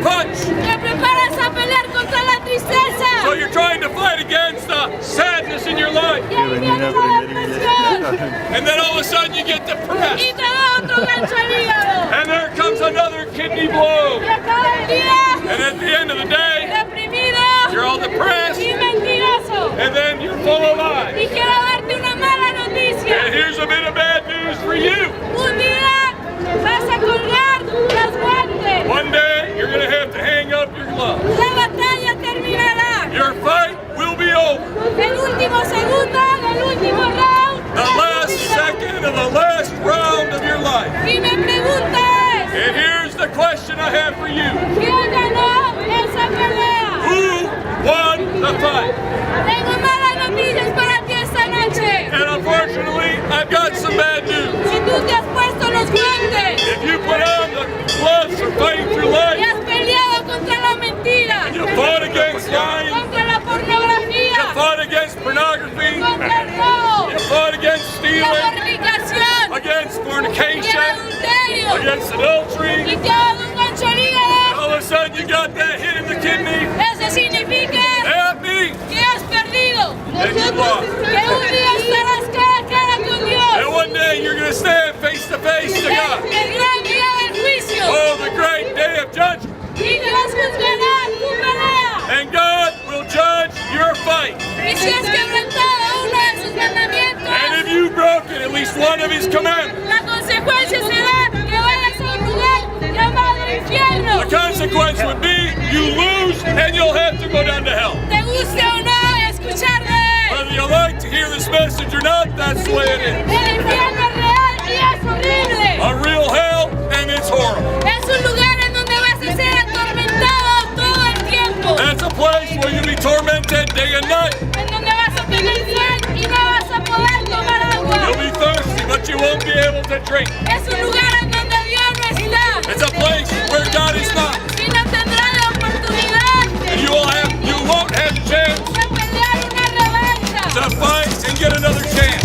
punch. Te preparas a pelear contra la tristeza. So you're trying to fight against the sadness in your life. Y ahí viene la depresión. And then all of a sudden you get depressed. Y te da otro gancho al hígado. And there comes another kidney blow. Y acaba el día And at the end of the day, deprimido you're all depressed. y mentiroso. And then you're full of Y lies. quiero darte una mala noticia. And here's a bit of bad news for you. Un día vas a colgar las guantes. One day you're going to have to hang up your gloves. La batalla terminará. Your fight will be over. El último segundo del último round. The last second of the last round of your life. Y mi pregunta es, And here's the question I have for you. ¿quién ganó esa pelea? Who won the fight? Tengo malas noticias para ti esta noche. And unfortunately, I've got some bad news. Si tú te has puesto los guantes If you put on the gloves for fighting through y life, has peleado contra la mentira, you fought against lying, contra la you pornografía, fought against pornography, contra el robo, you fought against la stealing, fornicación against y el fornication, adulterio against adultery. y te ha dado un gancho al hígado. All of a sudden you got that hit in the kidney. Eso significa Help me! que has perdido, And you lost. que un día estarás cara a cara con Dios. And one day you're going to stand face to face to God. El gran día del juicio. Oh, the great day of judgment. Y Dios juzgará tu pelea. And God will judge your fight. Y si has quebrantado uno de sus mandamientos, And if you've broken at least one of His commandments, la consecuencia será que vayas a un lugar llamado infierno. the consequence would be you lose and you'll have to go down to hell. Te guste o no escuchar de él. Whether you like to hear this message or not, that's the way it is. El infierno es real y es horrible. A real hell, and it's horrible. Es un lugar en donde vas a ser atormentado todo el tiempo. That's a place where you'll be tormented day and night. En donde vas a tener sed y no vas a poder tomar agua. You'll be thirsty, but you won't be able to drink. Es un lugar en donde Dios no está. It's a place where God is not. Y no tendrás la oportunidad And you won't have a chance de pelear una revancha. to fight and get another chance.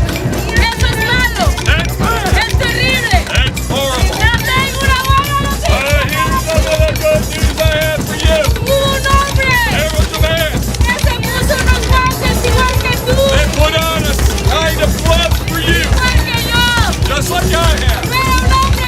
Eso es malo. That's bad. Es terrible. That's horrible. Te traigo una buena noticia. Here's some of the good news I have for you. Hubo un hombre There was a man que se puso unos guantes igual que tú, that put on a kind of gloves for you, igual que yo. just like I have. Pero un hombre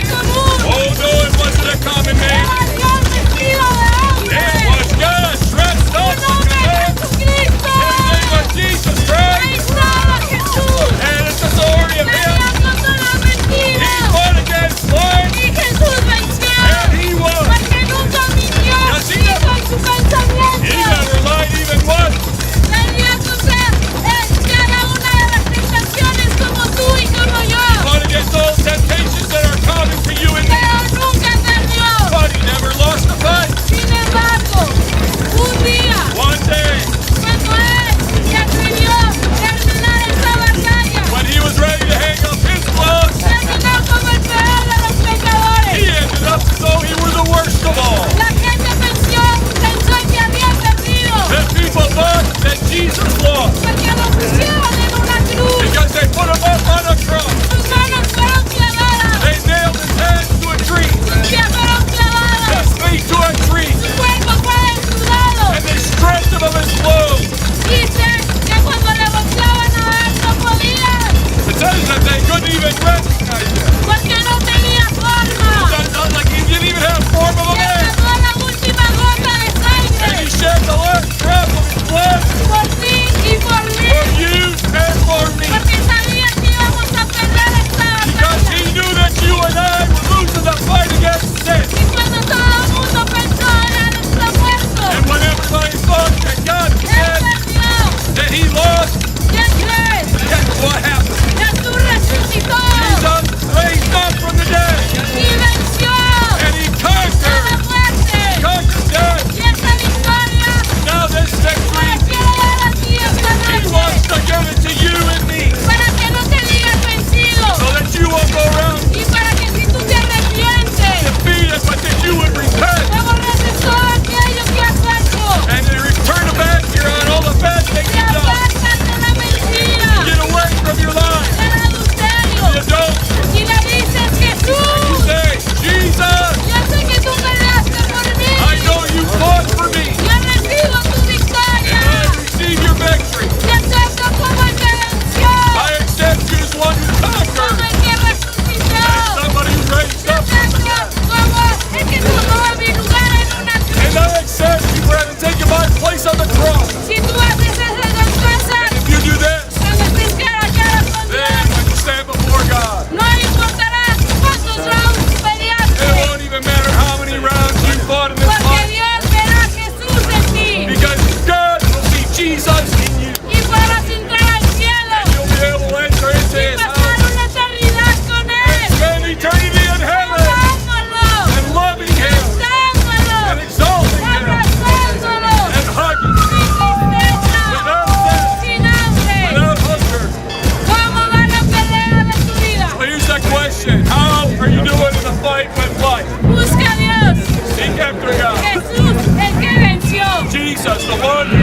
victor, God. Jesús, el que venció. Jesus, the one